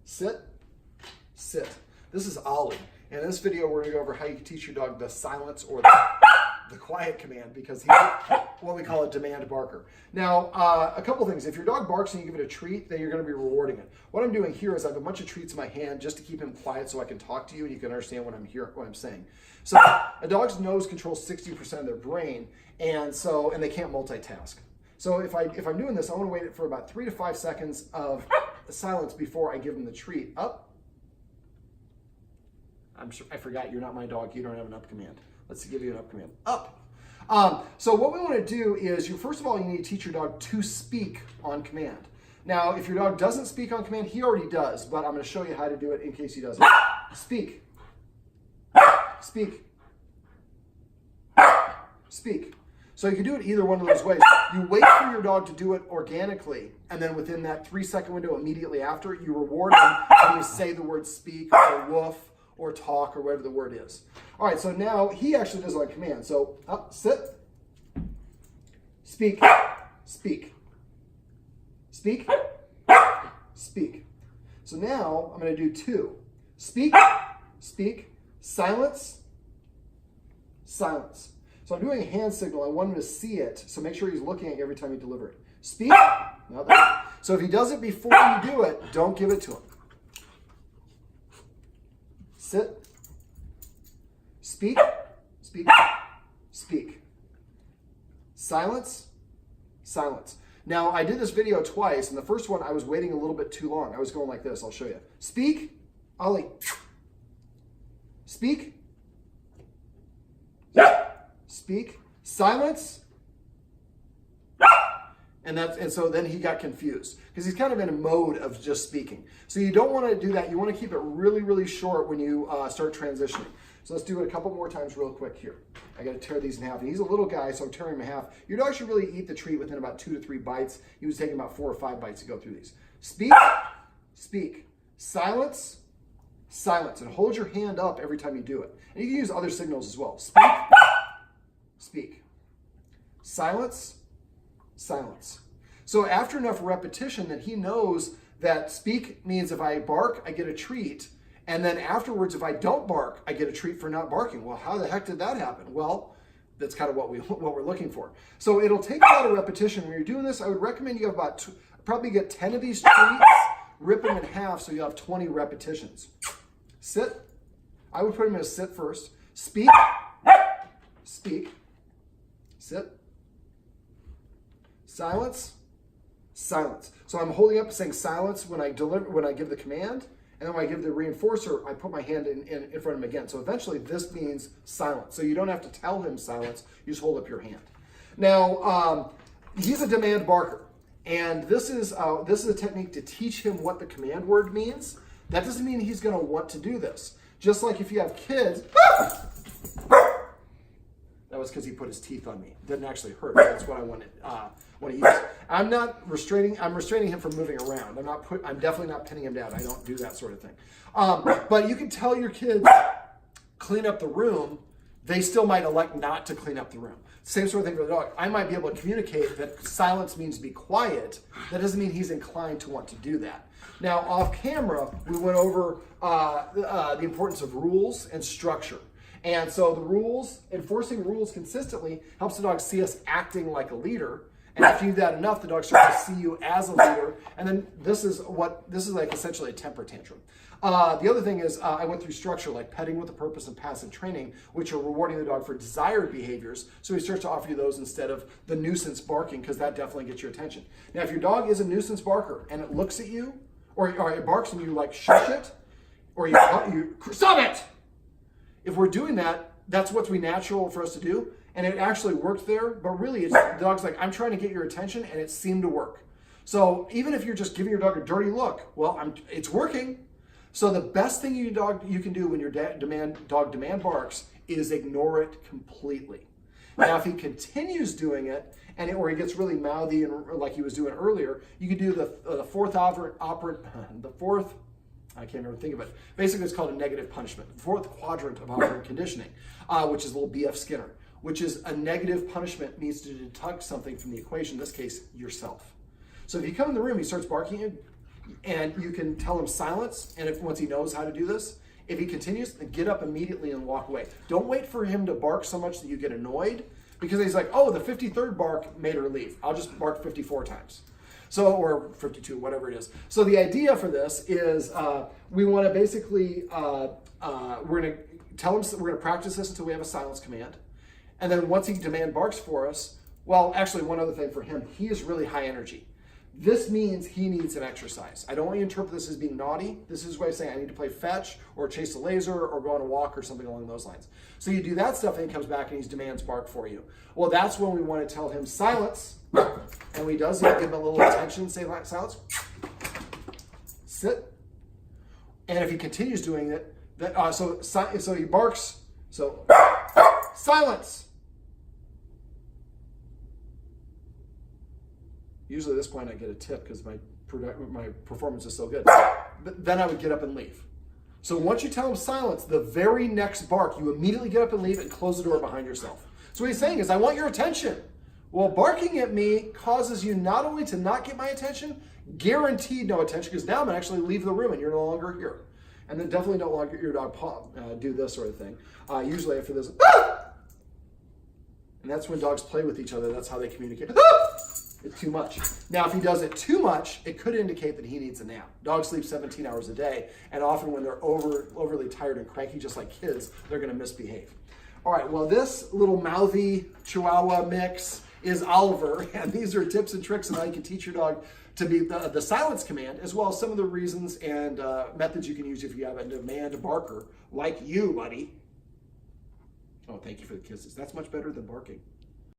sit, sit. This is Ollie. In this video, we're going to go over how you can teach your dog the silence or the quiet command, because he's what we call a demand barker. Now, a couple things. If your dog barks and you give it a treat, then you're going to be rewarding it. What I'm doing here is I have a bunch of treats in my hand just to keep him quiet so I can talk to you and you can understand what I'm saying. So a dog's nose controls 60% of their brain, and they can't multitask. So if I'm doing this, I want to wait for about 3 to 5 seconds of silence before I give him the treat. Up. I forgot you're not my dog. You don't have an up command. Let's give you an up command. Up. So what we want to do is, first of all, you need to teach your dog to speak on command. Now, if your dog doesn't speak on command, he already does, but I'm going to show you how to do it in case he doesn't. Speak. Speak. Speak. So you can do it either one of those ways. You wait for your dog to do it organically, and then within that 3-second window immediately after, you reward him and you say the word speak or woof or talk or whatever the word is. All right, so now he actually does it on command. So up, sit, speak, speak, speak, speak. So now I'm going to do 2. Speak, speak, silence, silence. So I'm doing a hand signal. I want him to see it, so make sure he's looking at you every time you deliver it. Speak. Now that. So if he does it before you do it, don't give it to him. Sit. Speak. Speak. Speak. Silence. Silence. Now, I did this video twice, and the first one I was waiting a little bit too long. I was going like this. I'll show you. Speak. Ollie. Speak. Speak. Silence. And so then he got confused because he's kind of in a mode of just speaking. So you don't want to do that. You want to keep it really, really short when you start transitioning. So let's do it a couple more times real quick here. I got to tear these in half. And he's a little guy, so I'm tearing him in half. Your dog should really eat the treat within about 2 to 3 bites. He was taking about 4 or 5 bites to go through these. Speak. Speak. Silence. Silence. And hold your hand up every time you do it. And you can use other signals as well. Speak. Speak. Silence. Silence. So after enough repetition that he knows that speak means if I bark, I get a treat. And then afterwards, if I don't bark, I get a treat for not barking. Well, how the heck did that happen? Well, that's kind of what we're looking for. So it'll take a lot of repetition. When you're doing this, I would recommend you have about probably get 10 of these treats, rip them in half so you have 20 repetitions. Sit. I would put him in a sit first. Speak. Speak. Sit. Silence. Silence. So I'm holding up saying silence when I give the command, and then when I give the reinforcer, I put my hand in front of him again. So eventually this means silence. So you don't have to tell him silence, you just hold up your hand. Now, he's a demand barker, and this is a technique to teach him what the command word means. That doesn't mean he's going to want to do this. Just like if you have kids, that was because he put his teeth on me. Didn't actually hurt. That's what I wanted. When he uses. I'm restraining him from moving around. I'm definitely not pinning him down. I don't do that sort of thing. But you can tell your kids clean up the room. They still might elect not to clean up the room. Same sort of thing for the dog. I might be able to communicate that silence means be quiet. That doesn't mean he's inclined to want to do that. Now, off camera, we went over the importance of rules and structure. And so the rules, enforcing rules consistently helps the dog see us acting like a leader. And if you do that enough, the dog starts to see you as a leader. And then this is like essentially a temper tantrum. The other thing is I went through structure like petting with a purpose and passive training, which are rewarding the dog for desired behaviors. So he starts to offer you those instead of the nuisance barking, because that definitely gets your attention. Now, if your dog is a nuisance barker and it looks at you, or it barks and you like shush it, or you stop it. If we're doing that, that's what's natural for us to do. And it actually worked there, but really the dog's like, I'm trying to get your attention, and it seemed to work. So even if you're just giving your dog a dirty look, well, it's working. So the best thing you can do when your dog demand barks is ignore it completely. Now, if he continues doing it, or he gets really mouthy and like he was doing earlier, you could do the fourth operant, the fourth. I can't remember think of it. Basically, it's called a negative punishment. The 4th quadrant of operant conditioning, which is a little B.F. Skinner, which is a negative punishment needs to deduct something from the equation, in this case, yourself. So if you come in the room, he starts barking, And you can tell him silence, and once he knows how to do this, if he continues, then get up immediately and walk away. Don't wait for him to bark so much that you get annoyed, because he's like, oh, the 53rd bark made her leave. I'll just bark 54 times. So, or 52, whatever it is. So the idea for this is we want to basically, we're going to tell him, we're going to practice this until we have a silence command. And then once he demand barks for us, well, actually one other thing for him, he is really high energy. This means he needs an exercise. I don't want you to interpret this as being naughty. This is why I say I need to play fetch or chase a laser or go on a walk or something along those lines. So you do that stuff and he comes back and he demands bark for you. Well, that's when we want to tell him silence. And when he does, you give him a little attention, say silence, sit. And if he continues doing it, so he barks, so silence. Usually at this point I get a tip because my performance is so good. But then I would get up and leave. So once you tell him silence, the very next bark, you immediately get up and leave and close the door behind yourself. So what he's saying is, I want your attention. Well, barking at me causes you not only to not get my attention, guaranteed no attention, because now I'm going to actually leave the room and you're no longer here. And then definitely don't let your dog do this sort of thing. Usually after this, and that's when dogs play with each other. That's how they communicate. It's too much. Now, if he does it too much, it could indicate that he needs a nap. Dogs sleep 17 hours a day, and often when they're overly tired and cranky, just like kids, they're going to misbehave. All right, well, this little mouthy Chihuahua mix is Oliver, and these are tips and tricks on how you can teach your dog to be the silence command, as well as some of the reasons and methods you can use if you have a demand barker like you, buddy. Oh, thank you for the kisses. That's much better than barking.